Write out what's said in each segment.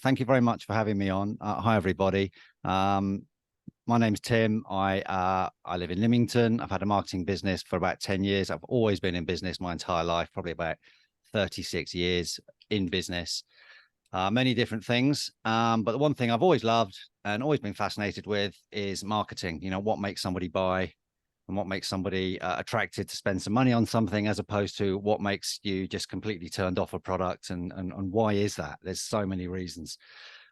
Thank you very much for having me on. Hi, everybody. My name's Tim. I live in Lymington. I've had a marketing business for about 10 years. I've always been in business my entire life, probably about 36 years in business, many different things. But the one thing I've always loved and always been fascinated with is marketing. You know, what makes somebody buy and what makes somebody attracted to spend some money on something, as opposed to what makes you just completely turned off a product. And why is that? There's so many reasons.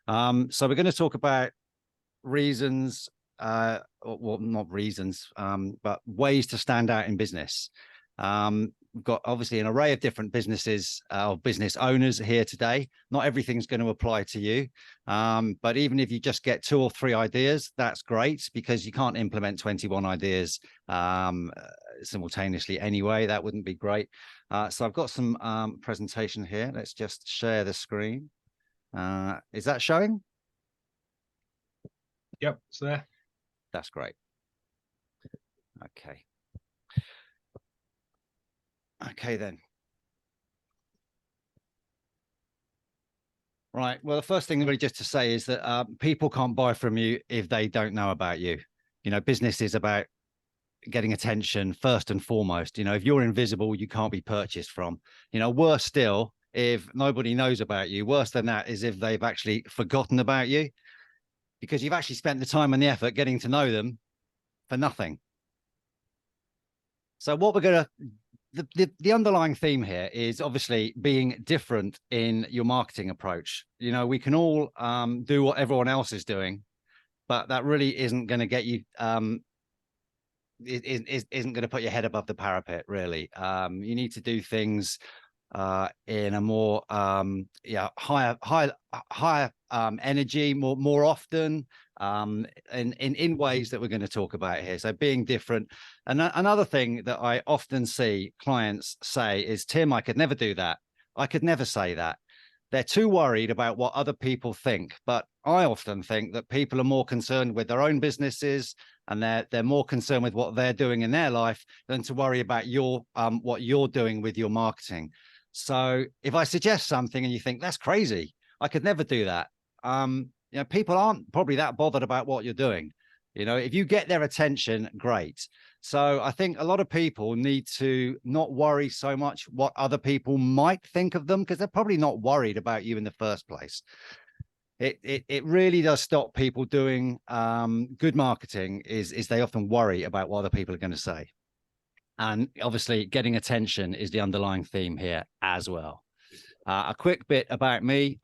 So we're going to talk about reasons, well, not reasons, but ways to stand out in business. We've got obviously an array of different businesses or business owners here today. Not everything's going to apply to you, but even if you just get 2 or 3 ideas, that's great, because you can't implement 21 ideas simultaneously anyway. That wouldn't be great. So I've got some presentation here. Let's just share the screen. Is that showing? Yep, it's there. That's great. Okay. Okay, then. Right. Well, the first thing really just to say is that people can't buy from you if they don't know about you. You know, business is about getting attention first and foremost. You know, if you're invisible, you can't be purchased from. You know, worse still, if nobody knows about you, worse than that is if they've actually forgotten about you, because you've actually spent the time and the effort getting to know them for nothing. So what we're going to, the underlying theme here is obviously being different in your marketing approach. You know, we can all do what everyone else is doing, but that really isn't going to get you, isn't going to put your head above the parapet, really. You need to do things in a more higher energy, more often, in ways that we're going to talk about here. So being different. And another thing that I often see clients say is, Tim, I could never do that. I could never say that. They're too worried about what other people think. But I often think that people are more concerned with their own businesses, and they're more concerned with what they're doing in their life than to worry about your what you're doing with your marketing. So if I suggest something and you think that's crazy, I could never do that, you know, people aren't probably that bothered about what you're doing. You know, if you get their attention, great. So I think a lot of people need to not worry so much what other people might think of them, because they're probably not worried about you in the first place. It really does stop people doing good marketing is they often worry about what other people are going to say. And obviously getting attention is the underlying theme here as well. A quick bit about me.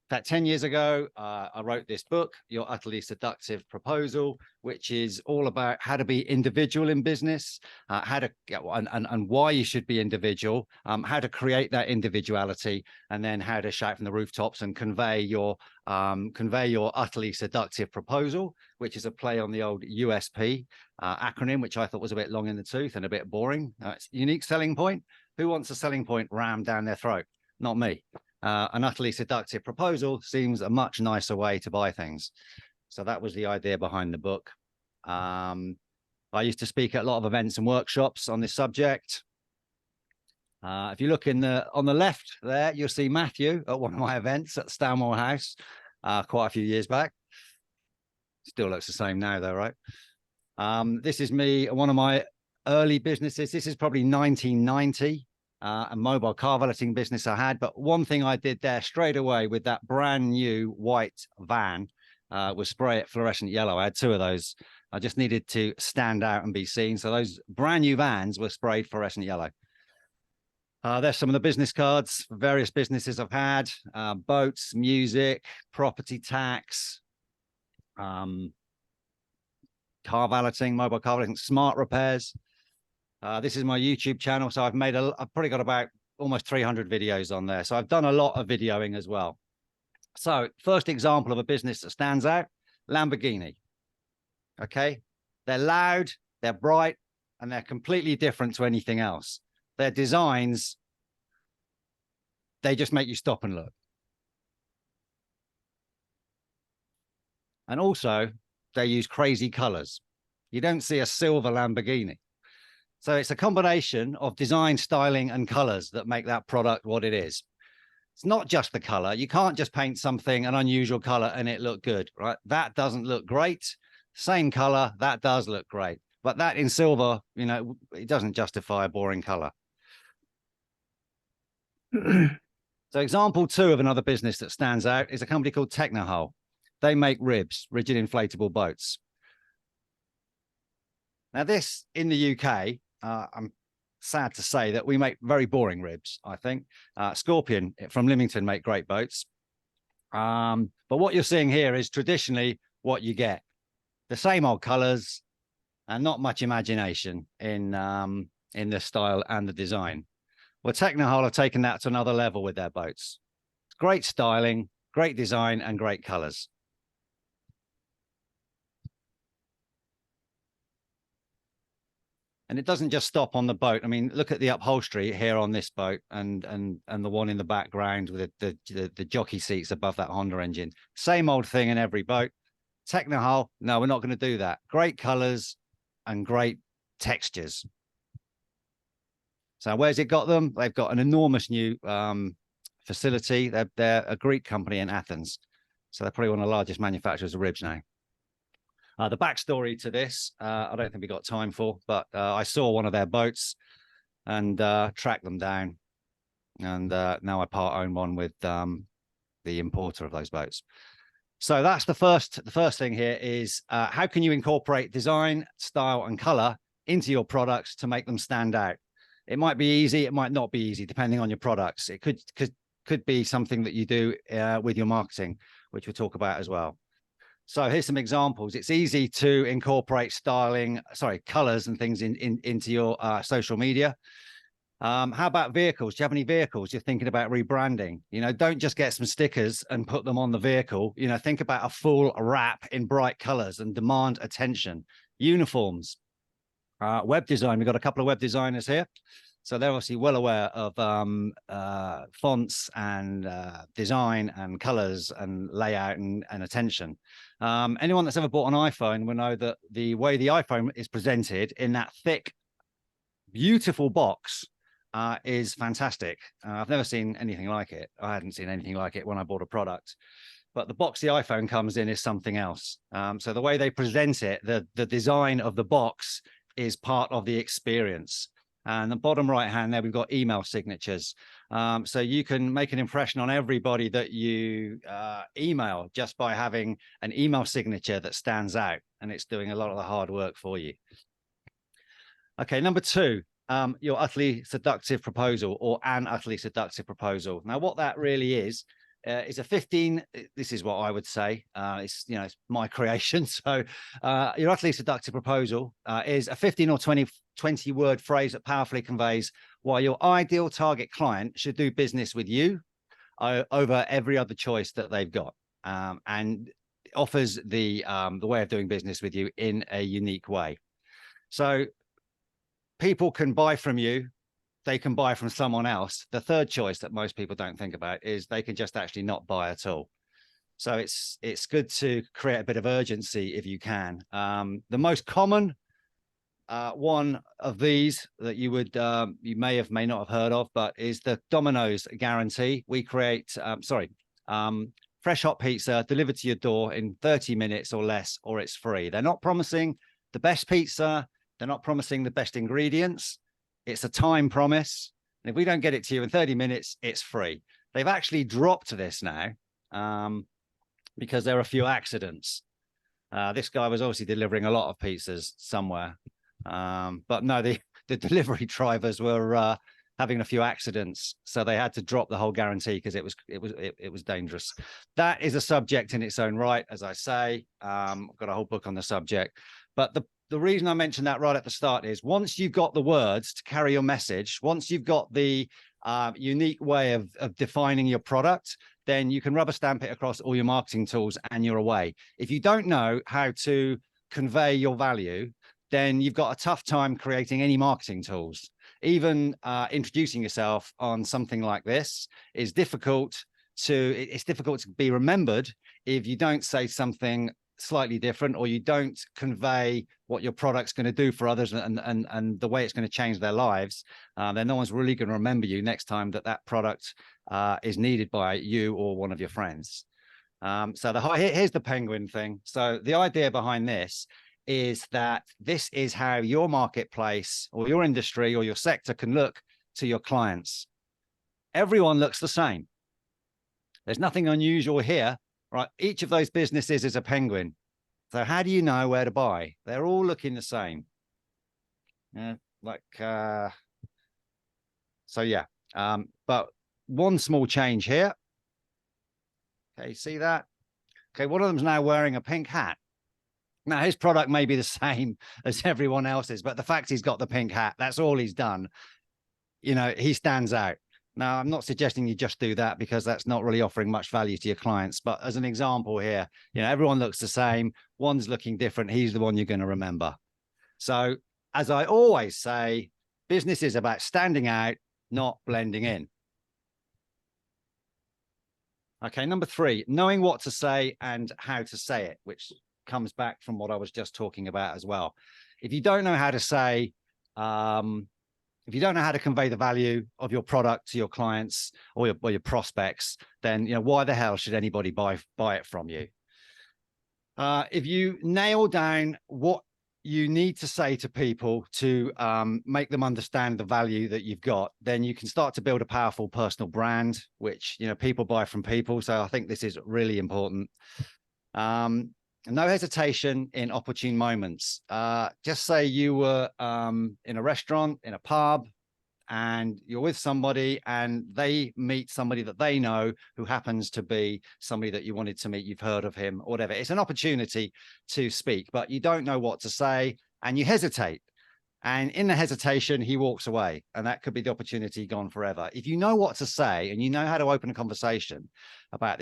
About 10 years ago, I wrote this book, Your Utterly Seductive Proposal, which is all about how to be individual in business, how to and why you should be individual, how to create that individuality, and then how to shout from the rooftops and convey your utterly seductive proposal, which is a play on the old USP acronym, which I thought was a bit long in the tooth and a bit boring. It's unique selling point. Who wants a selling point rammed down their throat? Not me. An utterly seductive proposal seems a much nicer way to buy things. So that was the idea behind the book. I used to speak at a lot of events and workshops on this subject. If you look on the left there, you'll see Matthew at one of my events at Stanmore House quite a few years back. Still looks the same now though, right? This is me, one of my early businesses. This is probably 1990. A mobile car valeting business I had. But one thing I did there straight away with that brand new white van was spray it fluorescent yellow. I had 2 of those. I just needed to stand out and be seen. So those brand new vans were sprayed fluorescent yellow. There's some of the business cards for various businesses I've had, boats, music, property tax, car valeting, mobile car valeting, smart repairs. This is my YouTube channel. So I've probably got about almost 300 videos on there. So I've done a lot of videoing as well. So first example of a business that stands out, Lamborghini. Okay. They're loud, they're bright, and they're completely different to anything else. Their designs, they just make you stop and look. And also they use crazy colors. You don't see a silver Lamborghini. So it's a combination of design, styling, and colors that make that product what it is. It's not just the color. You can't just paint something an unusual color and it look good, right? That doesn't look great. Same color, that does look great. But that in silver, you know, it doesn't justify a boring color. So example 2 of another business that stands out is a company called Technohull. They make ribs, rigid inflatable boats. Now this in the UK, I'm sad to say that we make very boring ribs, I think. Scorpion from Lymington make great boats. But what you're seeing here is traditionally what you get. The same old colors and not much imagination in the style and the design. Well, Technohull have taken that to another level with their boats. Great styling, great design, and great colors. And it doesn't just stop on the boat. I mean, look at the upholstery here on this boat and the one in the background with the jockey seats above that Honda engine. Same old thing in every boat. Technohull, no, we're not going to do that. Great colors and great textures. So where's it got them? They've got an enormous new facility. They're a Greek company in Athens. So they're probably one of the largest manufacturers of ribs now. The backstory to this, I don't think we got time for, but I saw one of their boats and tracked them down. And now I part own one with the importer of those boats. So that's the first thing here is how can you incorporate design, style, and color into your products to make them stand out? It might be easy, it might not be easy, depending on your products. It could be something that you do with your marketing, which we'll talk about as well. So here's some examples. It's easy to incorporate colors and things into your social media. How about vehicles? Do you have any vehicles you're thinking about rebranding? You know, don't just get some stickers and put them on the vehicle. You know, think about a full wrap in bright colors and demand attention. Uniforms. Web design, we've got a couple of web designers here. So they're obviously well aware of fonts and design and colors and layout and attention. Anyone that's ever bought an iPhone will know that the way the iPhone is presented in that thick, beautiful box is fantastic. I've never seen anything like it. I hadn't seen anything like it when I bought a product. But the box the iPhone comes in is something else. So the way they present it, the design of the box is part of the experience. And the bottom right hand there, we've got email signatures. So you can make an impression on everybody that you email just by having an email signature that stands out, and it's doing a lot of the hard work for you. Okay, number 2, your utterly seductive proposal, or an utterly seductive proposal. Now, what that really is a 15, this is what I would say, it's my creation. So your utterly seductive proposal is a 15 or 20 word phrase that powerfully conveys why your ideal target client should do business with you over every other choice that they've got, and offers the way of doing business with you in a unique way. So people can buy from you, they can buy from someone else. The third choice that most people don't think about is they can just actually not buy at all. So it's good to create a bit of urgency if you can. The most common one of these that you may not have heard of, but is the Domino's guarantee. We create fresh hot pizza delivered to your door in 30 minutes or less, or it's free. They're not promising the best pizza. They're not promising the best ingredients. It's a time promise. And if we don't get it to you in 30 minutes, it's free. They've actually dropped this now because there are a few accidents. This guy was obviously delivering a lot of pizzas somewhere. But no, the delivery drivers were having a few accidents, so they had to drop the whole guarantee because it was dangerous. That is a subject in its own right, as I say. I've got a whole book on the subject. But the reason I mentioned that right at the start is once you've got the words to carry your message, once you've got the unique way of defining your product, then you can rubber stamp it across all your marketing tools and you're away. If you don't know how to convey your value, then you've got a tough time creating any marketing tools. Even introducing yourself on something like this is difficult it's difficult to be remembered if you don't say something slightly different, or you don't convey what your product's going to do for others and the way it's going to change their lives. Then no one's really going to remember you next time that product is needed by you or one of your friends. So here's the penguin thing. So the idea behind this is that this is how your marketplace or your industry or your sector can look to your clients. Everyone looks the same. There's nothing unusual here, right? Each of those businesses is a penguin. So how do you know where to buy? They're all looking the same. Yeah, so yeah. But one small change here. Okay, see that? Okay, one of them's now wearing a pink hat. Now, his product may be the same as everyone else's, but the fact he's got the pink hat, that's all he's done. You know, he stands out. Now, I'm not suggesting you just do that because that's not really offering much value to your clients. But as an example here, you know, everyone looks the same. One's looking different. He's the one you're going to remember. So as I always say, business is about standing out, not blending in. Okay, number 3, knowing what to say and how to say it, which comes back from what I was just talking about as well. If you don't know how to say, if you don't know how to convey the value of your product to your clients or your prospects, then, you know, why the hell should anybody buy it from you? If you nail down what you need to say to people to make them understand the value that you've got, then you can start to build a powerful personal brand, which, you know, people buy from people. So I think this is really important. No hesitation in opportune moments. Just say you were in a restaurant, in a pub, and you're with somebody and they meet somebody that they know who happens to be somebody that you wanted to meet. You've heard of him or whatever. It's an opportunity to speak, but you don't know what to say and you hesitate. And in the hesitation, he walks away, and that could be the opportunity gone forever. If you know what to say and you know how to open a conversation about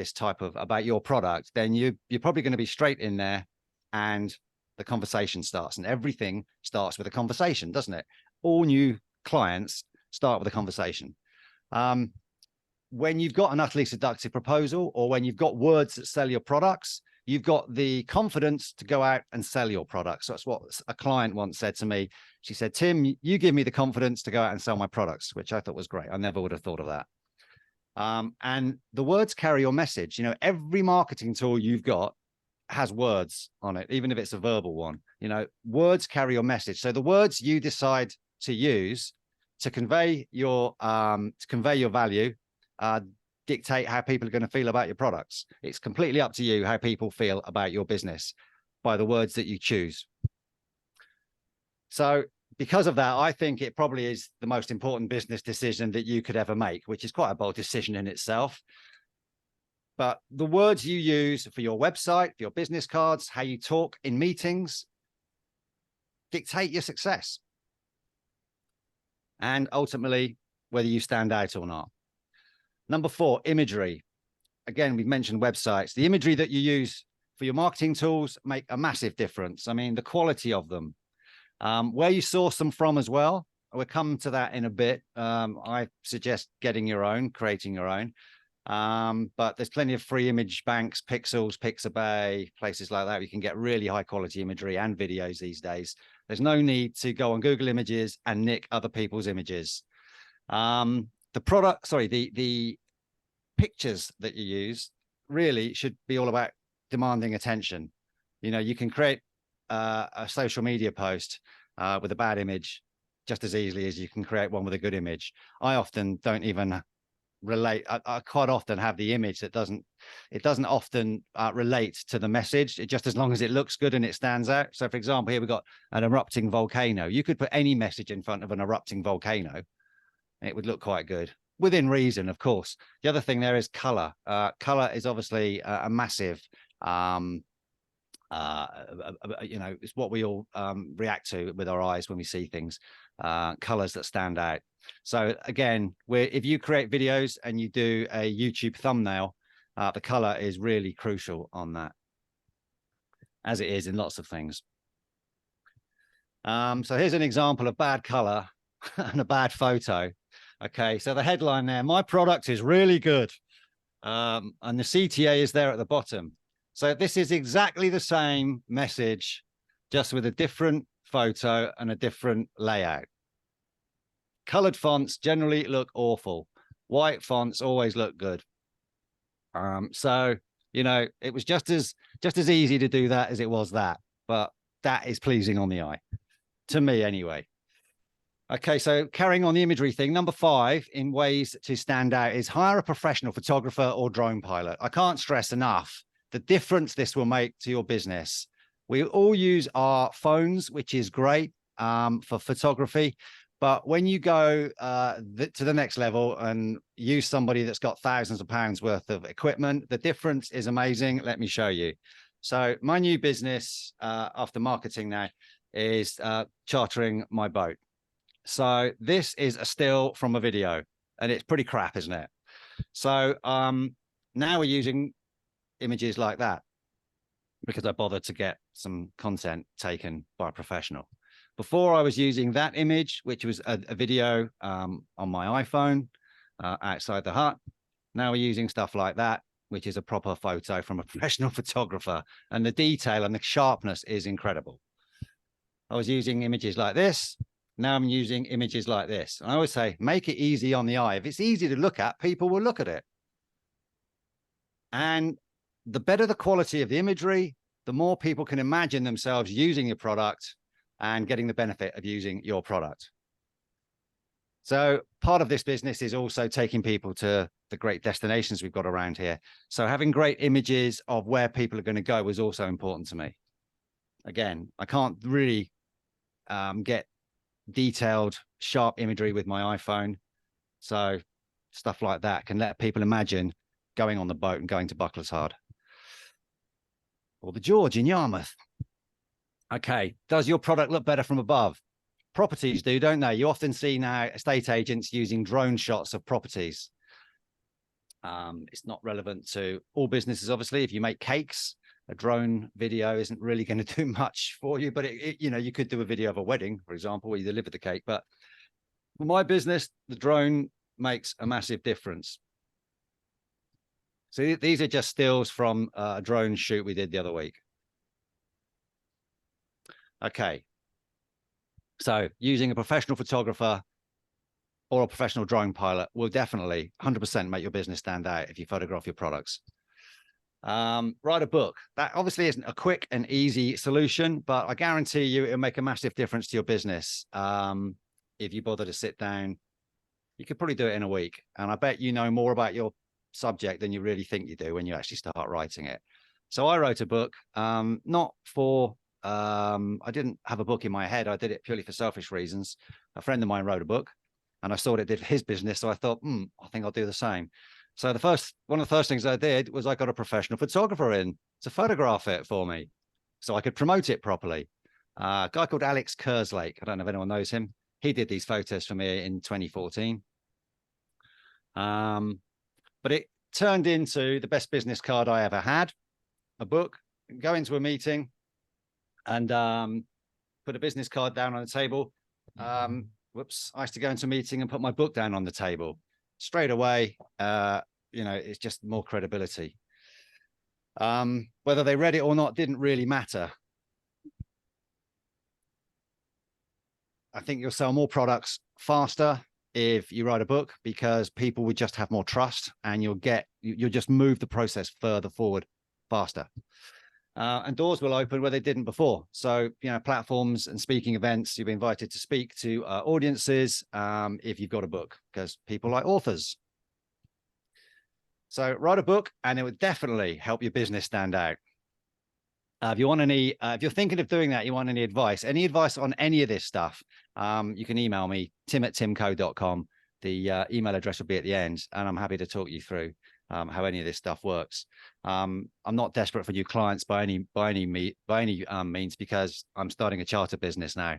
about your product, then you're probably going to be straight in there and the conversation starts. And everything starts with a conversation, doesn't it? All new clients start with a conversation. When you've got an utterly seductive proposal, or when you've got words that sell your products, you've got the confidence to go out and sell your products. So that's what a client once said to me. She said, Tim, you give me the confidence to go out and sell my products, which I thought was great. I never would have thought of that. And the words carry your message. You know, every marketing tool you've got has words on it, even if it's a verbal one. You know, words carry your message. So the words you decide to use to convey your value dictate how people are going to feel about your products. It's completely up to you how people feel about your business by the words that you choose. So because of that, I think it probably is the most important business decision that you could ever make, which is quite a bold decision in itself. But the words you use for your website, for your business cards, how you talk in meetings, dictate your success. And ultimately, whether you stand out or not. Number 4, imagery. Again, we've mentioned websites. The imagery that you use for your marketing tools make a massive difference. I mean, the quality of them, where you source them from as well. We'll come to that in a bit. I suggest getting your own, creating your own. But there's plenty of free image banks, Pixels, Pixabay, places like that. You can get really high quality imagery and videos these days. There's no need to go on Google Images and nick other people's images. The pictures that you use really should be all about demanding attention. You know, you can create a social media post with a bad image just as easily as you can create one with a good image. I often don't even relate. I quite often have the image that doesn't often relate to the message, just as long as it looks good and it stands out. So for example, here we've got an erupting volcano. You could put any message in front of an erupting volcano and it would look quite good, within reason, of course. The other thing there is color. Color is obviously a massive you know, it's what we all react to with our eyes when we see things, colors that stand out. So again, if you create videos and you do a YouTube thumbnail, the color is really crucial on that, as it is in lots of things. So here's an example of bad color and a bad photo. Okay, so the headline there, my product is really good. And the CTA is there at the bottom. So this is exactly the same message, just with a different photo and a different layout. Colored fonts generally look awful. White fonts always look good. So, you know, it was just as easy to do that as it was that, but that is pleasing on the eye, to me anyway. Okay, so carrying on the imagery thing, number 5 in ways to stand out is hire a professional photographer or drone pilot. I can't stress enough the difference this will make to your business. We all use our phones, which is great for photography. But when you go to the next level and use somebody that's got thousands of pounds worth of equipment, the difference is amazing. Let me show you. So my new business after marketing now is chartering my boat. So this is a still from a video, and it's pretty crap, isn't it? So now we're using images like that because I bothered to get some content taken by a professional. Before I was using that image, which was a video on my iPhone outside the hut. Now we're using stuff like that, which is a proper photo from a professional photographer. And the detail and the sharpness is incredible. I was using images like this. Now I'm using images like this. And I always say, make it easy on the eye. If it's easy to look at, people will look at it. And the better the quality of the imagery, the more people can imagine themselves using your product and getting the benefit of using your product. So part of this business is also taking people to the great destinations we've got around here. So having great images of where people are going to go was also important to me. Again, I can't really get detailed, sharp imagery with my iPhone. So stuff like that can let people imagine going on the boat and going to Buckler's or the George in Yarmouth. Okay, does your product look better from above? Properties do, don't they? You often see now estate agents using drone shots of properties. It's not relevant to all businesses, obviously. If you make cakes, a drone video isn't really going to do much for you, but you know, you could do a video of a wedding, for example, where you deliver the cake. But for my business, the drone makes a massive difference. So these are just stills from a drone shoot we did the other week. Okay. So using a professional photographer or a professional drone pilot will definitely 100% make your business stand out if you photograph your products. Write a book. That obviously isn't a quick and easy solution, but I guarantee you it'll make a massive difference to your business. If you bother to sit down, you could probably do it in a week. And I bet you know more about your subject than you really think you do when you actually start writing it. So I wrote a book, not for, I didn't have a book in my head. I did it purely for selfish reasons. A friend of mine wrote a book and I saw what it did for his business. So I thought, I think I'll do the same. So one of the first things I did was I got a professional photographer in to photograph it for me so I could promote it properly. A guy called Alex Kerslake. I don't know if anyone knows him. He did these photos for me in 2014. But it turned into the best business card I ever had, a book, go into a meeting and put a business card down on the table. Whoops, I used to go into a meeting and put my book down on the table. Straight away, you know, it's just more credibility. Whether they read it or not didn't really matter. I think you'll sell more products faster if you write a book because people would just have more trust and you'll just move the process further forward faster. And doors will open where they didn't before. So, you know, platforms and speaking events, you'll be invited to speak to audiences if you've got a book because people like authors. So write a book and it would definitely help your business stand out. If you want any, if you're thinking of doing that, you want any advice on any of this stuff, you can email me, tim@timcoe.com. The email address will be at the end, and I'm happy to talk you through how any of this stuff works. I'm not desperate for new clients by any means because I'm starting a charter business now.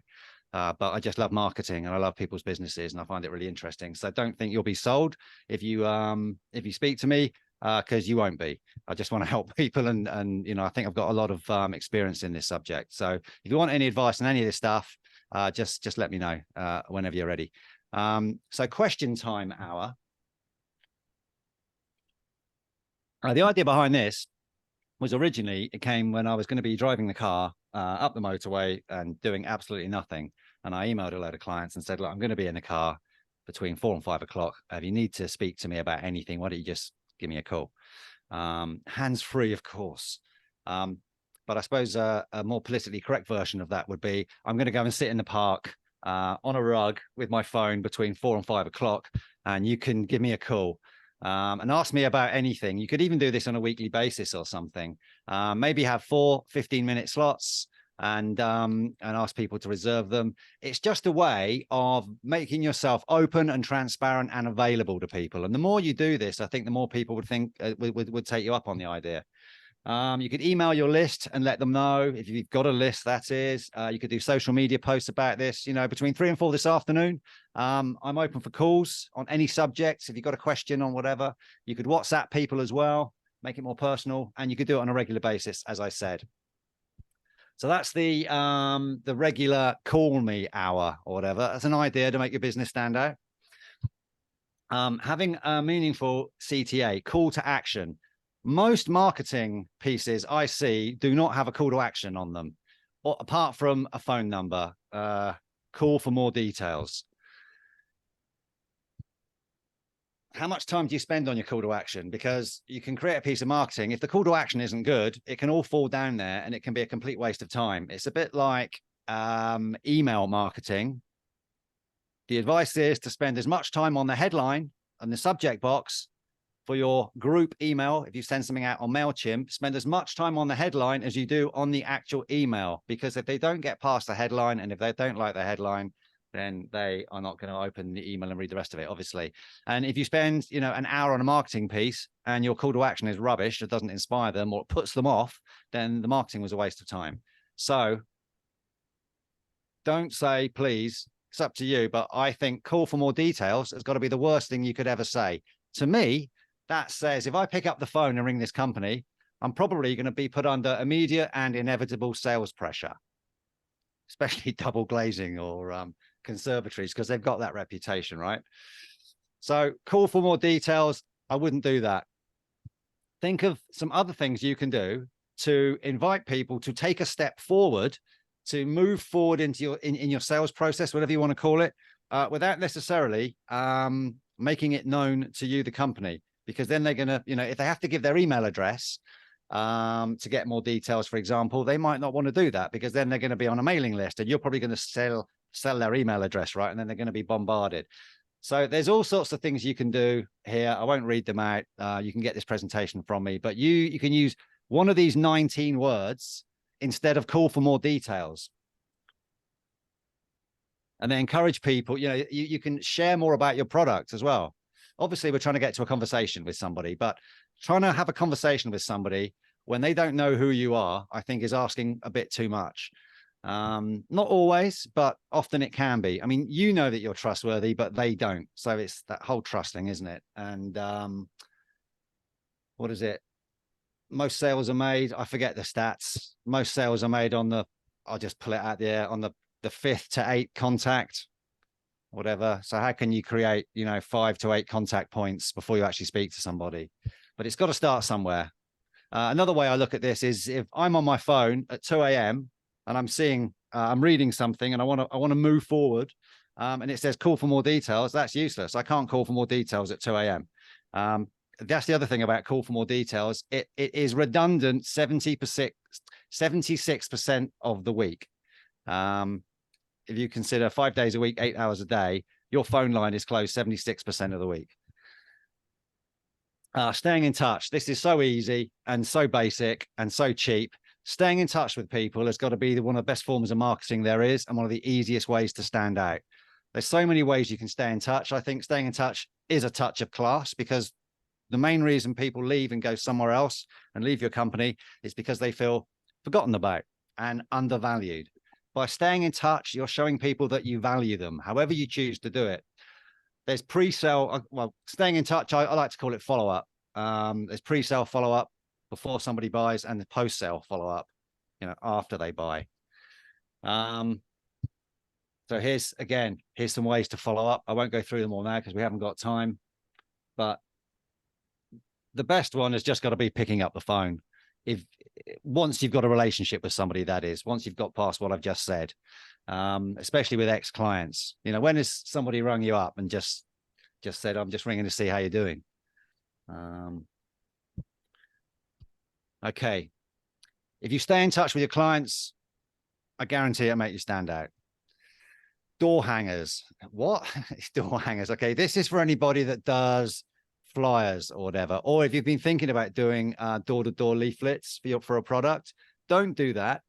But I just love marketing and I love people's businesses and I find it really interesting. So don't think you'll be sold if you speak to me because you won't be. I just want to help people and you know, I think I've got a lot of experience in this subject. So if you want any advice on any of this stuff, just let me know whenever you're ready. So question time hour. The idea behind this was originally, it came when I was going to be driving the car up the motorway and doing absolutely nothing. And I emailed a load of clients and said, look, I'm going to be in the car. between 4 and 5 o'clock. If you need to speak to me about anything, why don't you just give me a call? Hands free, of course. But I suppose a more politically correct version of that would be, I'm going to go and sit in the park on a rug with my phone between 4 and 5 o'clock, and you can give me a call and ask me about anything. You could even do this on a weekly basis or something. Maybe have 4 15-minute slots and ask people to reserve them. It's just a way of making yourself open and transparent and available to people. And the more you do this, I think the more people would think would take you up on the idea. You could email your list and let them know if you've got a list, that is. You could do social media posts about this, between 3 and 4 this afternoon. I'm open for calls on any subjects. If you've got a question on whatever, you could WhatsApp people as well, make it more personal, and you could do it on a regular basis, as I said. So that's the regular call me hour or whatever. That's an idea to make your business stand out. Having a meaningful CTA, call to action. Most marketing pieces I see do not have a call to action on them, or apart from a phone number, call for more details. How much time do you spend on your call to action? Because you can create a piece of marketing. If the call to action isn't good, it can all fall down there and it can be a complete waste of time. It's a bit like email marketing. The advice is to spend as much time on the headline and the subject box for your group email. If you send something out on MailChimp, spend as much time on the headline as you do on the actual email, because if they don't get past the headline and if they don't like the headline, then they are not going to open the email and read the rest of it, obviously. And if you spend, an hour on a marketing piece and your call to action is rubbish, it doesn't inspire them or it puts them off, then the marketing was a waste of time. So don't say, please, it's up to you. But I think call for more details has got to be the worst thing you could ever say. To me, that says if I pick up the phone and ring this company, I'm probably going to be put under immediate and inevitable sales pressure, especially double glazing or conservatories, because they've got that reputation, right? So call for more details. I wouldn't do that. Think of some other things you can do to invite people to take a step forward, to move forward into your in your sales process, whatever you want to call it, without necessarily making it known to you, the company. Because then they're going to, if they have to give their email address to get more details, for example, they might not want to do that, because then they're going to be on a mailing list and you're probably going to sell their email address, right? And then they're going to be bombarded. So there's all sorts of things you can do here. I won't read them out. You can get this presentation from me, but you can use one of these 19 words instead of call for more details. And then encourage people, you can share more about your product as well. Obviously, we're trying to get to a conversation with somebody, but trying to have a conversation with somebody when they don't know who you are, I think is asking a bit too much. Not always, but often it can be. I mean, you know that you're trustworthy, but they don't. So it's that whole trust thing, isn't it? And what is it? Most sales are made, I forget the stats. Most sales are made on I'll just pull it out there, on the 5th to 8th contact, whatever. So how can you create, 5 to 8 contact points before you actually speak to somebody? But it's got to start somewhere. Another way I look at this is if I'm on my phone at 2 a.m. and I'm reading something and I want to move forward, and it says call for more details, that's useless. I can't call for more details at 2 a.m. That's the other thing about call for more details. It is redundant 76% of the week. If you consider 5 days a week, 8 hours a day, your phone line is closed 76% of the week. Staying in touch. This is so easy and so basic and so cheap. Staying in touch with people has got to be one of the best forms of marketing there is, and one of the easiest ways to stand out. There's so many ways you can stay in touch. I think staying in touch is a touch of class, because the main reason people leave and go somewhere else and leave your company is because they feel forgotten about and undervalued. By staying in touch, you're showing people that you value them, however you choose to do it. There's pre-sale, staying in touch, I like to call it follow-up. There's pre-sale follow-up before somebody buys, and the post-sale follow-up, after they buy. So here's some ways to follow up. I won't go through them all now because we haven't got time, but the best one has just got to be picking up the phone. Once you've got a relationship with somebody, that is, once you've got past what I've just said, especially with ex-clients. You know, when has somebody rung you up and just said, I'm just ringing to see how you're doing? Okay. If you stay in touch with your clients, I guarantee it'll make you stand out. Door hangers. What? Door hangers. Okay. This is for anybody that does flyers or whatever. Or if you've been thinking about doing door-to-door leaflets for a product, don't do that.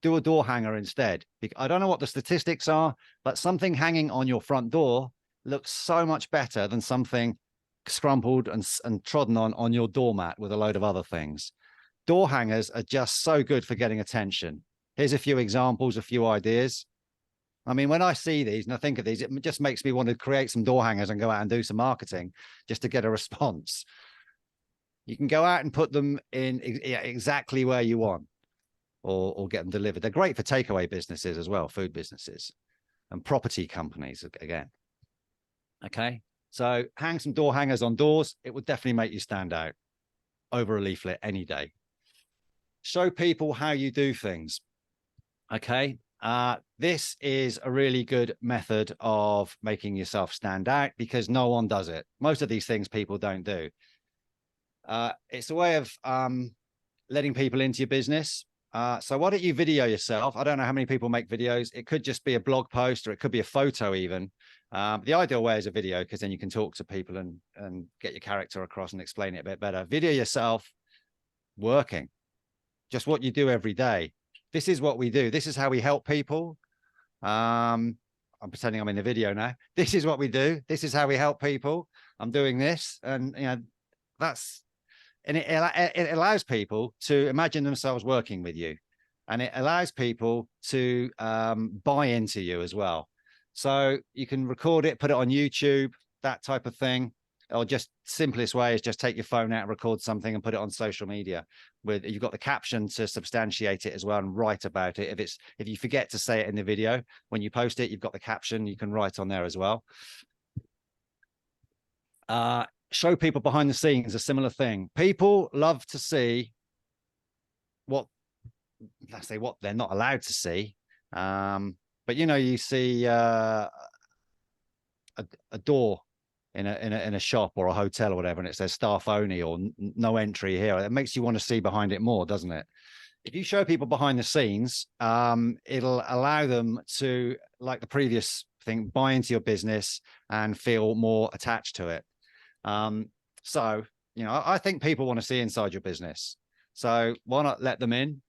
Do a door hanger instead. I don't know what the statistics are, but something hanging on your front door looks so much better than something scrumpled and trodden on your doormat with a load of other things. Door hangers are just so good for getting attention. Here's a few examples, a few ideas. I mean, when I see these and I think of these, it just makes me want to create some door hangers and go out and do some marketing just to get a response. You can go out and put them in exactly where you want, or get them delivered. They're great for takeaway businesses as well, food businesses and property companies again. Okay, so hang some door hangers on doors. It would definitely make you stand out over a leaflet any day. Show people how you do things. Okay, this is a really good method of making yourself stand out because no one does it. Most of these things people don't do. It's a way of letting people into your business. So why don't you video yourself? I don't know how many people make videos. It could just be a blog post, or it could be a photo even. The ideal way is a video, because then you can talk to people and get your character across and explain it a bit better. Video yourself working, just what you do every day. This is what we do. This is how we help people. I'm pretending I'm in the video now. This is what we do. This is how we help people. I'm doing this, and you know, and it allows people to imagine themselves working with you, and it allows people to buy into you as well. So you can record it, put it on YouTube, that type of thing. Or just simplest way is just take your phone out and record something and put it on social media. You've got the caption to substantiate it as well and write about it. If you forget to say it in the video, when you post it, you've got the caption you can write on there as well. Show people behind the scenes, a similar thing. People love to see what they're not allowed to see. But you know, you see a door in a shop or a hotel or whatever, and it says staff only or no entry here. It makes you want to see behind it more, doesn't it? If you show people behind the scenes, it'll allow them to, like the previous thing, buy into your business and feel more attached to it. So, you know, I think people want to see inside your business. So why not let them in?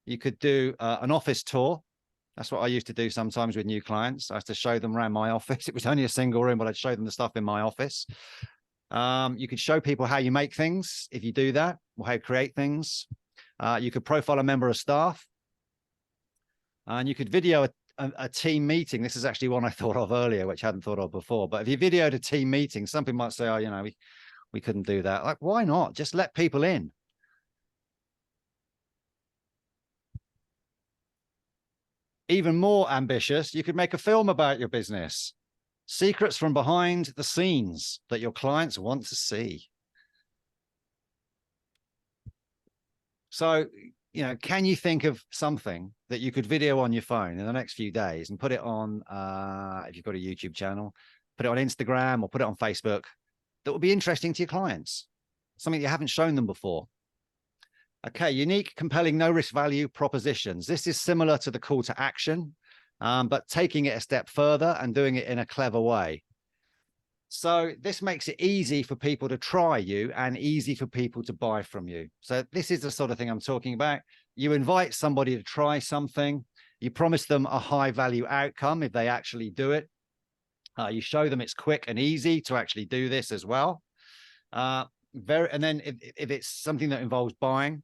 You could do an office tour. That's what I used to do sometimes with new clients. I used to show them around my office. It was only a single room, but I'd show them the stuff in my office. You could show people how you make things if you do that, or how you create things. You could profile a member of staff. And you could video a team meeting. This is actually one I thought of earlier, which I hadn't thought of before. But if you videoed a team meeting, some people might say, oh, you know, we couldn't do that. Like, why not? Just let people in. Even more ambitious, you could make a film about your business. Secrets from behind the scenes that your clients want to see. So, you know, can you think of something that you could video on your phone in the next few days and put it on, if you've got a YouTube channel, put it on Instagram or put it on Facebook, that would be interesting to your clients? Something you haven't shown them before. Okay, unique, compelling, no risk value propositions. This is similar to the call to action, but taking it a step further and doing it in a clever way. So this makes it easy for people to try you and easy for people to buy from you. So this is the sort of thing I'm talking about. You invite somebody to try something. You promise them a high value outcome if they actually do it. You show them it's quick and easy to actually do this as well. And then if it's something that involves buying,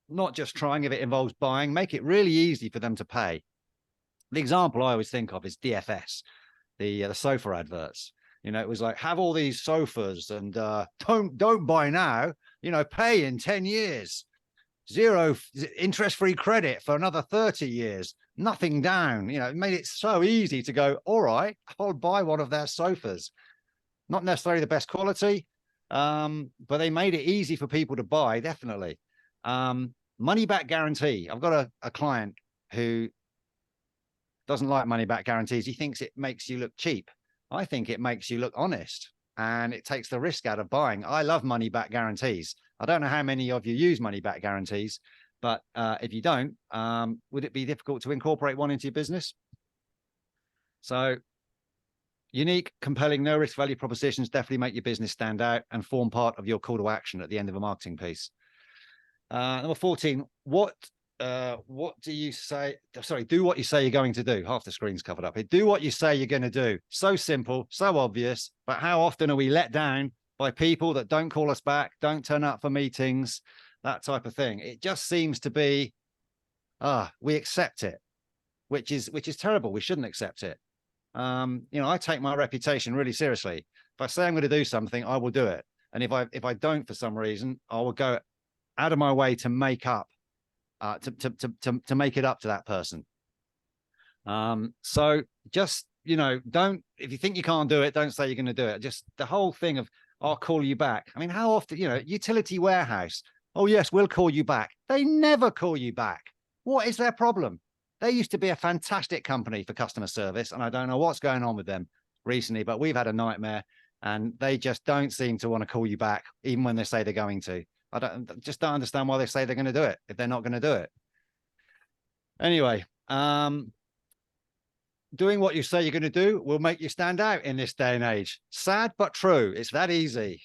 not just trying, if it involves buying, make it really easy for them to pay. The example I always think of is DFS, the sofa adverts. You know, it was like, have all these sofas and don't buy now, you know, pay in 10 years, 0 interest-free credit for another 30 years, nothing down. You know, it made it so easy to go, all right, I'll buy one of their sofas. Not necessarily the best quality, but they made it easy for people to buy, definitely. Money back guarantee. I've got a client who doesn't like money back guarantees. He thinks it makes you look cheap. I think it makes you look honest, and it takes the risk out of buying. I love money back guarantees. I don't know how many of you use money back guarantees, but if you don't, would it be difficult to incorporate one into your business? So unique, compelling, no risk value propositions definitely make your business stand out and form part of your call to action at the end of a marketing piece. Number 14, what do you say? Sorry, do what you say you're going to do. Half the screen's covered up here. Do what you say you're going to do. So simple, so obvious, but how often are we let down by people that don't call us back, don't turn up for meetings, that type of thing? It just seems to be, we accept it, which is terrible. We shouldn't accept it. I take my reputation really seriously. If I say I'm going to do something, I will do it. And if I don't for some reason, I will go out of my way to make up, to make it up to that person. So just, don't, if you think you can't do it, don't say you're going to do it. Just the whole thing of, I'll call you back. I mean, how often, utility warehouse. Oh yes, we'll call you back. They never call you back. What is their problem? They used to be a fantastic company for customer service, and I don't know what's going on with them recently, but we've had a nightmare, and they just don't seem to want to call you back, even when they say they're going to. I don't understand why they say they're going to do it if they're not going to do it. Anyway, doing what you say you're going to do will make you stand out in this day and age. Sad but true. It's that easy.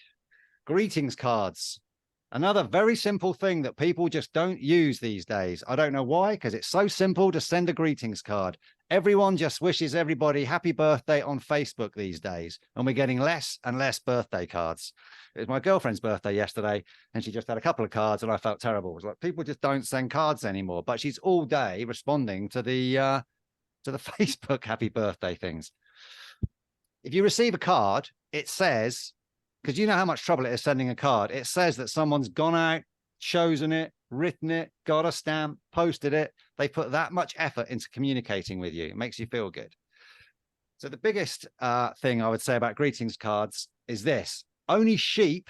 Greetings cards. Another very simple thing that people just don't use these days. I don't know why, because it's so simple to send a greetings card. Everyone just wishes everybody happy birthday on Facebook these days, and we're getting less and less birthday cards. It was my girlfriend's birthday yesterday, and she just had a couple of cards, and I felt terrible. It was like, people just don't send cards anymore, but she's all day responding to the Facebook happy birthday things. If you receive a card, it says, because you know how much trouble it is sending a card, it says that someone's gone out, chosen it, written it, got a stamp, posted it. They put that much effort into communicating with you. It makes you feel good. So the biggest thing I would say about greetings cards is this: only sheep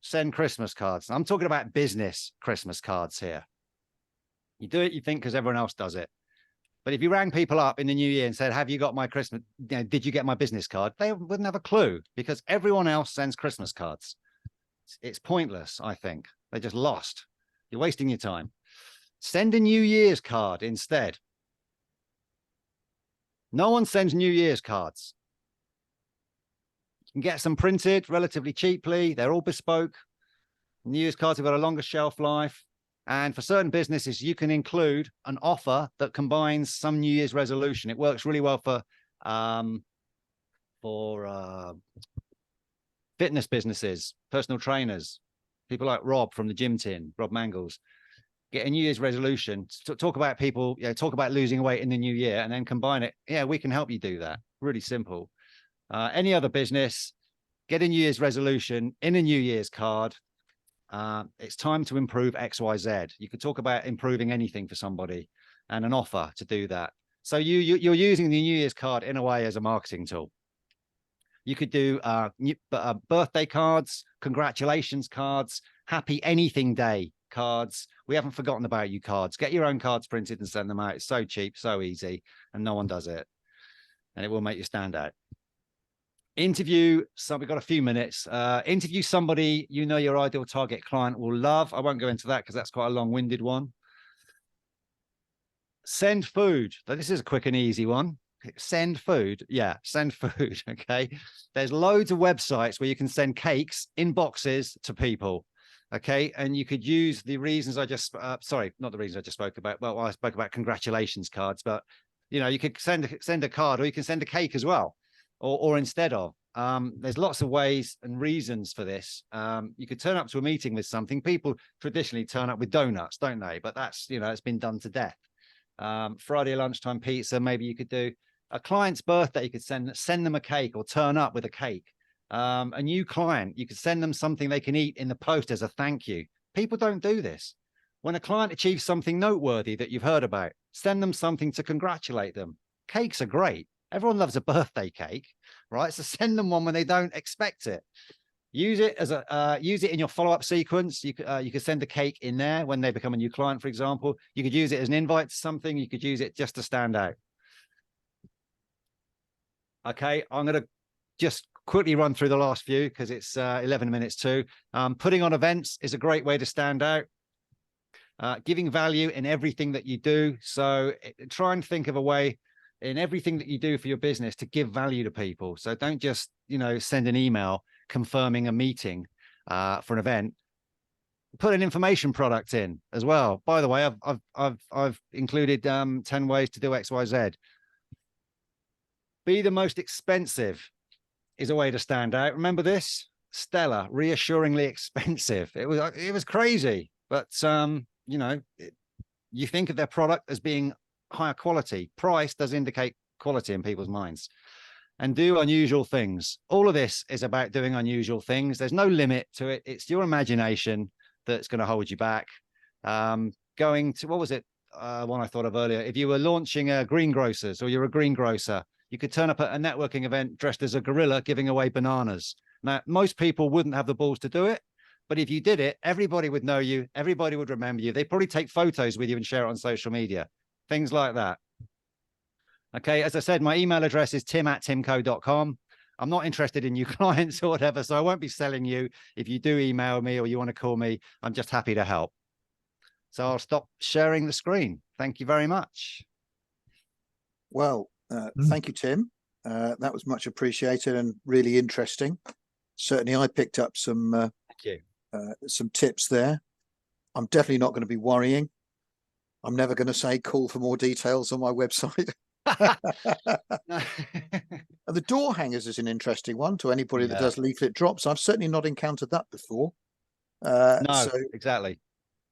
send Christmas cards. I'm talking about business Christmas cards here. You do it, you think, because everyone else does it. But if you rang people up in the new year and said, have you got my Christmas, did you get my business card? They wouldn't have a clue, because everyone else sends Christmas cards. It's pointless, I think. They're just lost. You're wasting your time. Send a New Year's card instead. No one sends New Year's cards. You can get some printed relatively cheaply. They're all bespoke. New Year's cards have got a longer shelf life. And for certain businesses, you can include an offer that combines some New Year's resolution. It works really well for fitness businesses, personal trainers, people like Rob from the Gym Tin, Rob Mangles. Get a New Year's resolution. Talk about people, talk about losing weight in the new year, and then combine it. Yeah, we can help you do that. Really simple. Any other business, get a New Year's resolution in a New Year's card. It's time to improve XYZ. You could talk about improving anything for somebody and an offer to do that. So you're using the New Year's card in a way as a marketing tool. You could do birthday cards, congratulations cards, happy anything day cards. We haven't forgotten about you cards. Get your own cards printed and send them out. It's so cheap, so easy, and no one does it. And it will make you stand out. Interview, so we've got a few minutes. Interview somebody you know your ideal target client will love. I won't go into that because that's quite a long-winded one. Send food. This is a quick and easy one. Send food. Yeah, send food. Okay. There's loads of websites where you can send cakes in boxes to people. Okay. And you could use the reasons I just, sorry, not the reasons I just spoke about. Well, I spoke about congratulations cards, but you could send a card, or you can send a cake as well. Or instead of, there's lots of ways and reasons for this. You could turn up to a meeting with something. People traditionally turn up with donuts, don't they? But that's, it's been done to death. Friday lunchtime pizza, maybe you could do. A client's birthday, you could send them a cake, or turn up with a cake. A new client, you could send them something they can eat in the post as a thank you. People don't do this. When a client achieves something noteworthy that you've heard about, send them something to congratulate them. Cakes are great. Everyone loves a birthday cake, right? So send them one when they don't expect it. Use it as use it in your follow-up sequence. You could send a cake in there when they become a new client, for example. You could use it as an invite to something. You could use it just to stand out. Okay, I'm going to just quickly run through the last few because it's 11 minutes too. Putting on events is a great way to stand out. Giving value in everything that you do. So try and think of a way in everything that you do for your business to give value to people. So don't just, send an email confirming a meeting for an event. Put an information product in as well. By the way, I've included 10 ways to do XYZ. Be the most expensive is a way to stand out. Remember this? Stellar, reassuringly expensive. It was crazy, but you think of their product as being higher quality. Price does indicate quality in people's minds. And do unusual things. All of this is about doing unusual things. There's no limit to it. It's your imagination that's going to hold you back. Going to, what was it? One I thought of earlier. If you were launching a greengrocers or you're a greengrocer, you could turn up at a networking event dressed as a gorilla giving away bananas. Now, most people wouldn't have the balls to do it, but if you did it, everybody would know you. Everybody would remember you. They'd probably take photos with you and share it on social media. Things like that. Okay, as I said, my email address is tim@timcoe.com. I'm not interested in new clients or whatever, so I won't be selling you. If you do email me or you want to call me, I'm just happy to help. So I'll stop sharing the screen. Thank you very much. Well, thank you, Tim. That was much appreciated and really interesting. Certainly, I picked up some tips there. I'm definitely not going to be worrying. I'm never going to say call for more details on my website. The door hangers is an interesting one to anybody that does leaflet drops. I've certainly not encountered that before. Exactly.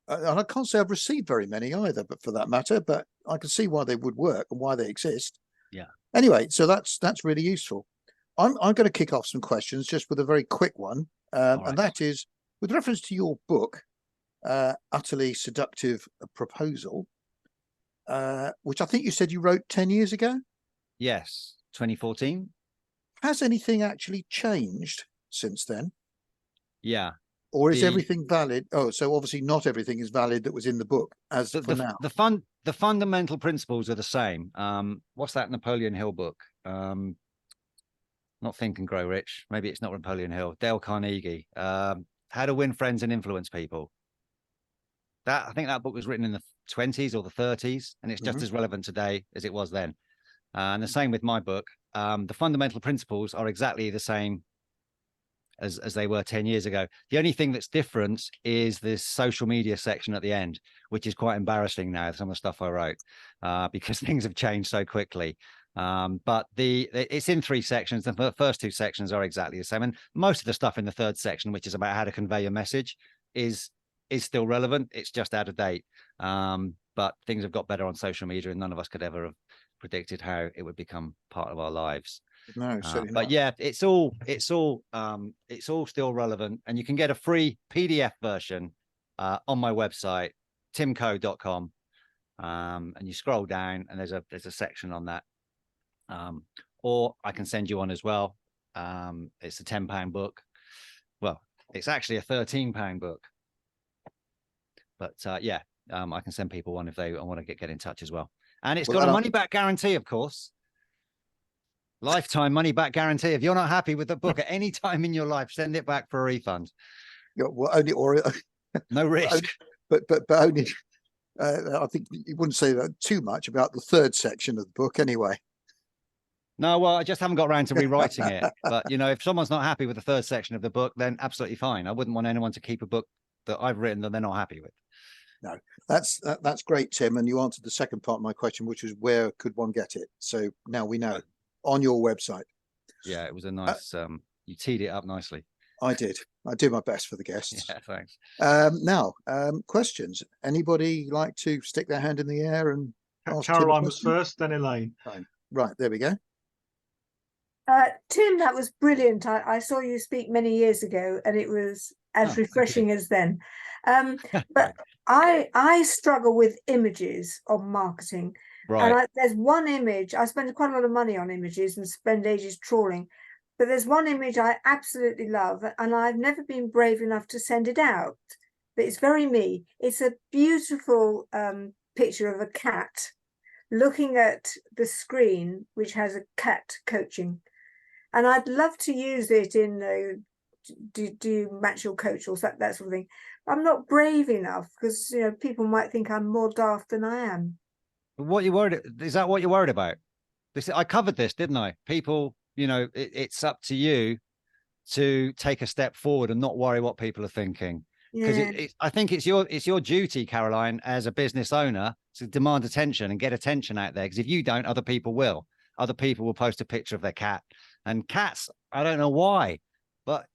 And I can't say I've received very many either, but for that matter, but I can see why they would work and why they exist. Yeah. Anyway, so that's really useful. I'm going to kick off some questions just with a very quick one. Right. And that is with reference to your book, Utterly Seductive Proposal, which I think you said you wrote 10 years ago. Yes. 2014. Has anything actually changed since then? Yeah. Or is everything valid? Oh, so obviously not everything is valid that was in the book as for now. The fundamental principles are the same. What's that Napoleon Hill book? Not Think and Grow Rich. Maybe it's not Napoleon Hill. Dale Carnegie. How to Win Friends and Influence People. I think that book was written in the 20s or the 30s, and it's just as relevant today as it was then. And the same with my book. The fundamental principles are exactly the same as they were 10 years ago. The only thing that's different is this social media section at the end, which is quite embarrassing now, some of the stuff I wrote, because things have changed so quickly. But it's in 3 sections. The first 2 sections are exactly the same. And most of the stuff in the 3rd section, which is about how to convey your message, is still relevant. It's just out of date. But things have got better on social media, and none of us could ever have predicted how it would become part of our lives. No, certainly but not. Yeah, it's all still relevant, and you can get a free PDF version on my website, timcoe.com, and you scroll down, and there's a section on that. Or I can send you one as well. It's a £10 book. Well, it's actually a £13 book, but I can send people one if they want to get in touch as well. And it's got a money back guarantee, of course. Lifetime money back guarantee. If you're not happy with the book at any time in your life, send it back for a refund. Yeah, well, only or no risk. But only. I think you wouldn't say that too much about the 3rd section of the book, anyway. No, well, I just haven't got around to rewriting it. But if someone's not happy with the 3rd section of the book, then absolutely fine. I wouldn't want anyone to keep a book that I've written that they're not happy with. No, that's great, Tim. And you answered the second part of my question, which was where could one get it? So now we know. On your website. Yeah, it was a nice you teed it up nicely. I did. I do my best for the guests. Yeah, thanks. Now, questions. Anybody like to stick their hand in the air and ask Caroline was first, then Elaine. Right, there we go. Tim, that was brilliant. I saw you speak many years ago, and it was as refreshing as then. But I struggle with images on marketing. Right. And there's one image, I spend quite a lot of money on images and spend ages trawling, but there's one image I absolutely love, and I've never been brave enough to send it out, but it's very me. It's a beautiful picture of a cat looking at the screen, which has a cat coaching, and I'd love to use it in do you match your coach or that sort of thing. I'm not brave enough because people might think I'm more daft than I am. What you worried? Is that what you're worried about? I covered this, didn't I? People, it's up to you to take a step forward and not worry what people are thinking. Because I think it's your duty, Caroline, as a business owner, to demand attention and get attention out there. Because if you don't, other people will. Other people will post a picture of their cat. And cats, I don't know why, but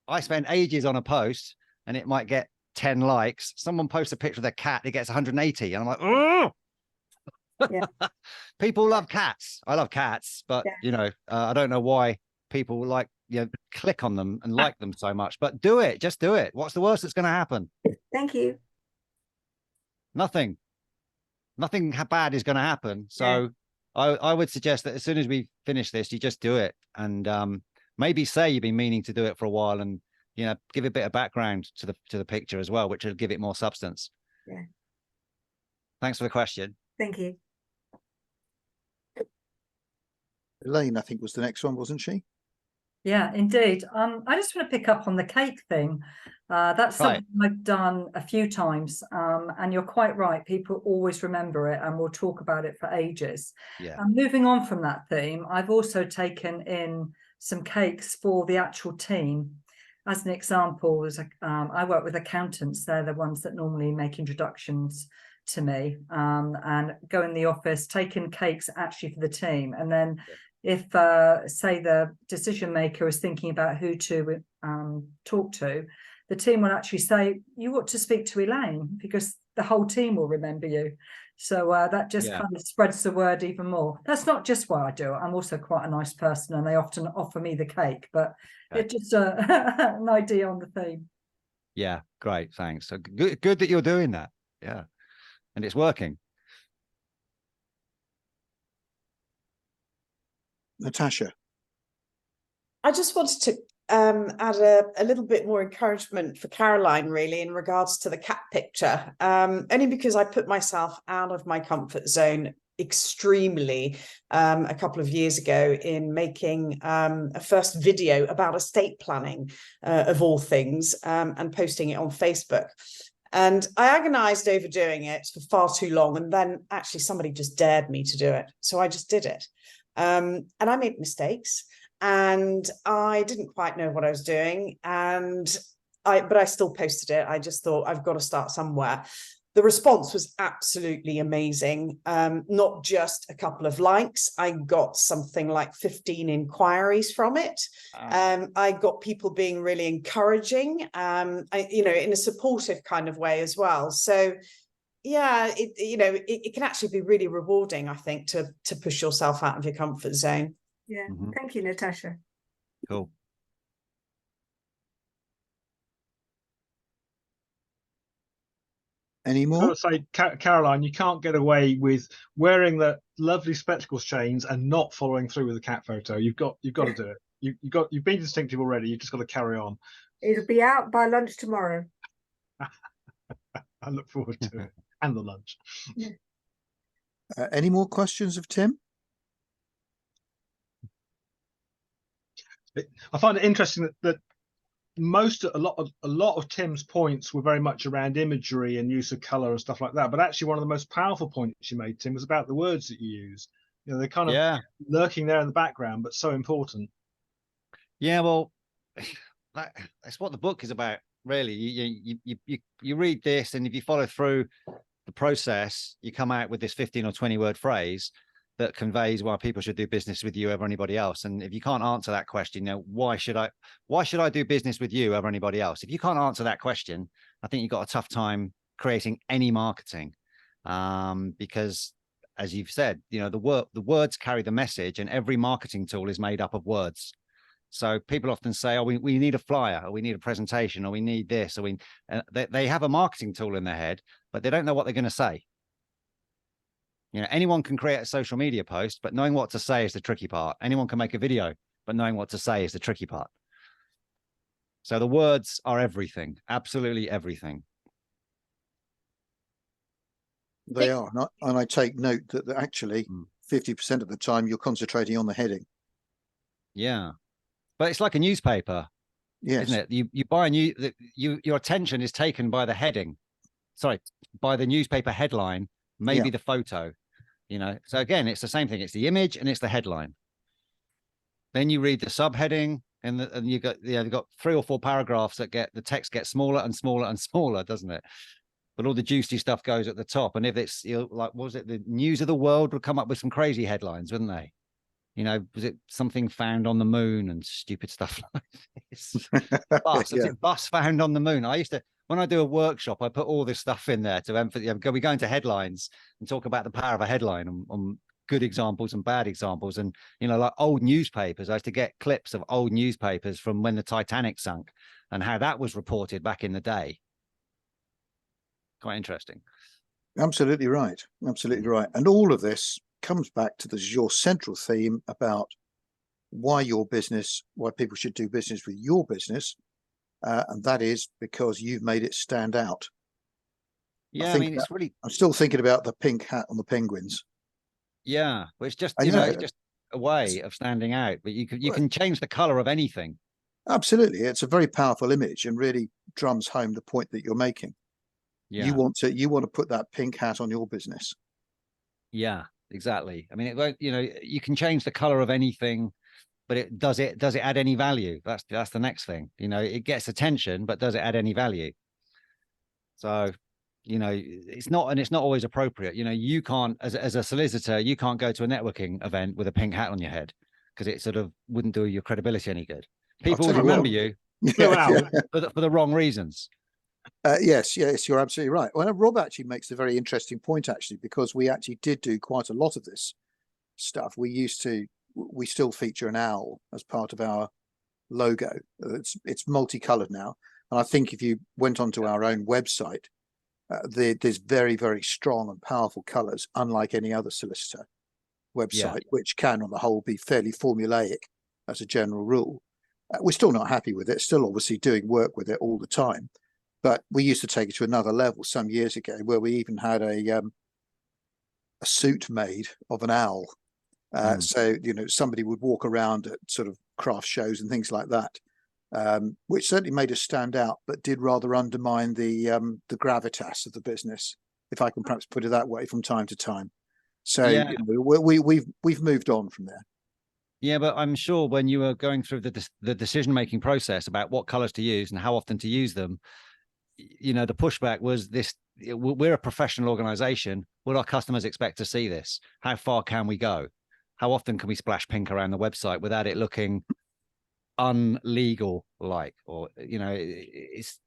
I spend ages on a post and it might get 10 likes. Someone posts a picture of their cat, it gets 180. And I'm like, oh, yeah. People love cats. I love cats, but I don't know why people click on them and like them so much. But do it. Just do it. What's the worst that's going to happen? Thank you. Nothing bad is going to happen. So I would suggest that as soon as we finish this, you just do it, and maybe say you've been meaning to do it for a while, and give a bit of background to the picture as well, which will give it more substance. Yeah. Thanks for the question. Thank you. Elaine, I think, was the next one, wasn't she? Yeah, indeed. I just want to pick up on the cake thing. That's something I've done a few times, and you're quite right. People always remember it, and we'll talk about it for ages. Yeah. And moving on from that theme, I've also taken in some cakes for the actual team. As an example, I work with accountants. They're the ones that normally make introductions to me, and go in the office, taking cakes actually for the team, and then. If, say, the decision maker is thinking about who to talk to, the team will actually say, you ought to speak to Elaine, because the whole team will remember you. So that just kind of spreads the word even more. That's not just why I do it. I'm also quite a nice person, and they often offer me the cake, but it's just an idea on the theme. Yeah, great. Thanks. So good that you're doing that. Yeah. And it's working. Natasha. I just wanted to add a little bit more encouragement for Caroline, really, in regards to the cat picture, only because I put myself out of my comfort zone extremely a couple of years ago in making a first video about estate planning, of all things, and posting it on Facebook. And I agonized over doing it for far too long. And then actually somebody just dared me to do it. So I just did it. And I made mistakes, and I didn't quite know what I was doing, but I still posted it. I just thought, I've got to start somewhere. The response was absolutely amazing. Not just a couple of likes. I got something like 15 inquiries from it. I got people being really encouraging, in a supportive kind of way as well. So yeah, it can actually be really rewarding, I think, to push yourself out of your comfort zone. Yeah. Thank you, Natasha. Cool. Any more? I would say, Caroline, you can't get away with wearing the lovely spectacles chains and not following through with the cat photo. You've got to do it. You've been distinctive already. You've just got to carry on. It'll be out by lunch tomorrow. I look forward to it. And the lunch. Yeah. Any more questions of Tim? I find it interesting that a lot of Tim's points were very much around imagery and use of color and stuff like that. But actually, one of the most powerful points you made, Tim, was about the words that you use. They're kind of lurking there in the background, but so important. Yeah, well, that's what the book is about. Really, you read this, and if you follow through the process, you come out with this 15 or 20 word phrase that conveys why people should do business with you over anybody else. And if you can't answer that question, why should I do business with you over anybody else? If you can't answer that question, I think you've got a tough time creating any marketing, because as you've said, the words carry the message, and every marketing tool is made up of words. So people often say, oh, we need a flyer, or we need a presentation, or we need this, or they have a marketing tool in their head, but they don't know what they're going to say. Anyone can create a social media post, but knowing what to say is the tricky part. Anyone can make a video, but knowing what to say is the tricky part. So the words are everything, absolutely everything. They are, and I take note that actually 50% of the time you're concentrating on the heading. Yeah, but it's like a newspaper, yes, isn't it? You buy your attention is taken by the heading, sorry, by the newspaper headline, maybe the photo, So again, it's the same thing. It's the image and it's the headline. Then you read the subheading, and you got you've got 3 or 4 paragraphs that the text gets smaller and smaller and smaller, doesn't it? But all the juicy stuff goes at the top. And if it's like, what was it? The News of the World would come up with some crazy headlines, wouldn't they? Was it something found on the moon and stupid stuff like this? Bus, is it bus found on the moon? I used to, when I do a workshop, I put all this stuff in there to emphasize. We go into headlines and talk about the power of a headline on good examples and bad examples. And, like old newspapers, I used to get clips of old newspapers from when the Titanic sunk and how that was reported back in the day. Quite interesting. Absolutely right. Absolutely right. And all of this comes back to your central theme about why people should do business with your business. And that is because you've made it stand out. Yeah, it's really, I'm still thinking about the pink hat on the penguins. Yeah, well, it's just, it's just a way of standing out, but you can change the color of anything. Absolutely. It's a very powerful image and really drums home the point that you're making. Yeah. You want to put that pink hat on your business. Yeah, exactly. It won't, you can change the color of anything, but does it add any value? That's the next thing. It gets attention, but does it add any value? So, it's not always appropriate. You can't, as a solicitor, you can't go to a networking event with a pink hat on your head because it sort of wouldn't do your credibility any good. People would remember you for the wrong reasons. Yes, you're absolutely right. Well, Rob actually makes a very interesting point, actually, because we actually did do quite a lot of this stuff. We still feature an owl as part of our logo. It's multicolored now. And I think if you went onto our own website, there's very, very strong and powerful colors, unlike any other solicitor website, which can, on the whole, be fairly formulaic as a general rule. We're still not happy with it, still obviously doing work with it all the time. But we used to take it to another level some years ago, where we even had a suit made of an owl. So, somebody would walk around at sort of craft shows and things like that, which certainly made us stand out, but did rather undermine the gravitas of the business, if I can perhaps put it that way, from time to time. So we've moved on from there. Yeah, but I'm sure when you were going through the decision-making process about what colors to use and how often to use them, the pushback was this: we're a professional organization. Would our customers expect to see this? How far can we go? How often can we splash pink around the website without it looking unlegal like? Or it's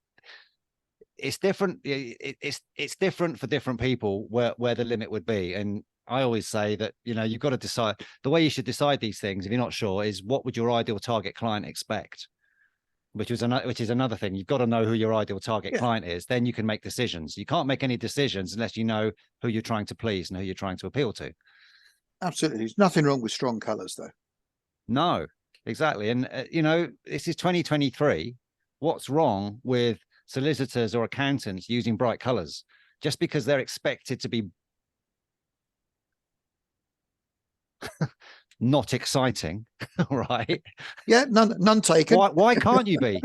different. It's different for different people where the limit would be. And I always say that you've got to decide. The way you should decide these things, if you're not sure, is what would your ideal target client expect? Which is another thing. You've got to know who your ideal target client is. Then you can make decisions. You can't make any decisions unless you know who you're trying to please and who you're trying to appeal to. Absolutely. There's nothing wrong with strong colors, though. No, exactly. And, this is 2023. What's wrong with solicitors or accountants using bright colors just because they're expected to be not exciting, right? Yeah, none taken. Why can't you be?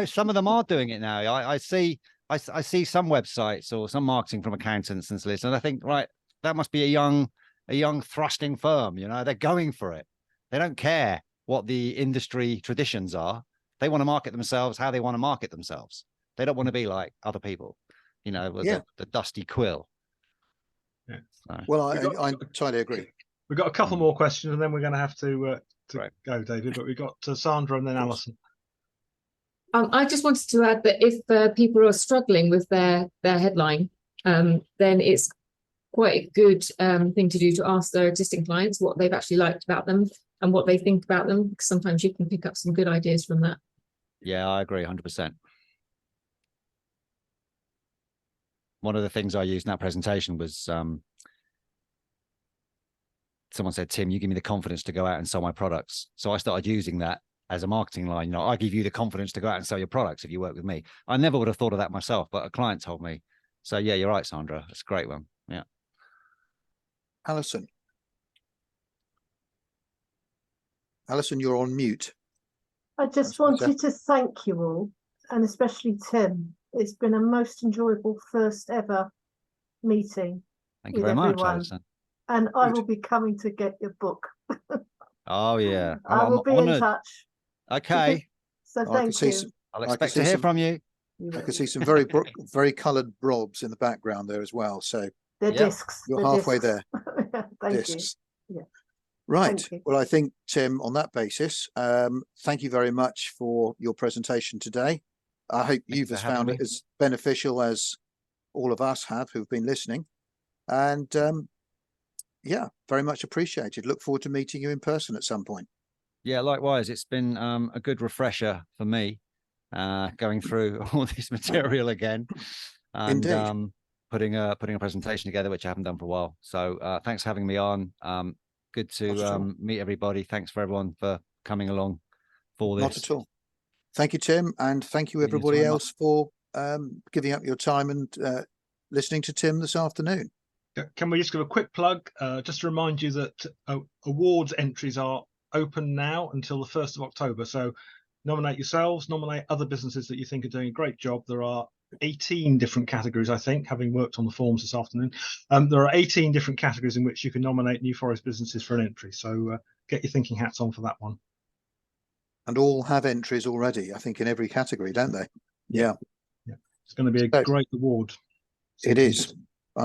Some of them are doing it now. I see some websites or some marketing from accountants and solicitors, and I think, right, that must be a young thrusting firm. They're going for it. They don't care what the industry traditions are. They want to market themselves how they want to market themselves. They don't want to be like other people, with the dusty quill. Yeah. So. Well, I totally agree. We've got a couple more questions, and then we're going to have to go, David. But we've got Sandra and then Alison. I just wanted to add that if people are struggling with their headline, then it's quite a good thing to do to ask their existing clients what they've actually liked about them and what they think about them, because sometimes you can pick up some good ideas from that. Yeah, I agree 100%. One of the things I used in that presentation was someone said, Tim, you give me the confidence to go out and sell my products. So I started using that as a marketing line. I give you the confidence to go out and sell your products if you work with me. I never would have thought of that myself, but a client told me. So yeah, you're right, Sandra. It's a great one. Yeah. Alison. Alison, you're on mute. I just wanted to thank you all, and especially Tim. It's been a most enjoyable first ever meeting. Thank you very much, Alison. And I will be coming to get your book. Oh yeah, I will be in touch. Okay. So thank you. I'll expect to hear from you. I can see some very coloured blobs in the background there as well. So they're discs. You're halfway there. Thank you. Yeah. Right. Well, I think, Tim, on that basis, thank you very much for your presentation today. I hope you've found it as beneficial as all of us have who've been listening. And yeah, very much appreciated. Look forward to meeting you in person at some point. Yeah, likewise. It's been a good refresher for me going through all this material again and putting a presentation together, which I haven't done for a while. So thanks for having me on. Good to meet everybody. Thanks for everyone for coming along for this. Not at all. Thank you, Tim. And thank you, everybody else, for giving up your time and listening to Tim this afternoon. Can we just give a quick plug? Just to remind you that awards entries are open now until the 1st of October. So nominate yourselves, nominate other businesses that you think are doing a great job. There are 18 different categories, I think, having worked on the forms this afternoon. There are 18 different categories in which you can nominate New Forest businesses for an entry. So get your thinking hats on for that one. And all have entries already, I think, in every category, don't they? Yeah. It's going to be a great award. It is.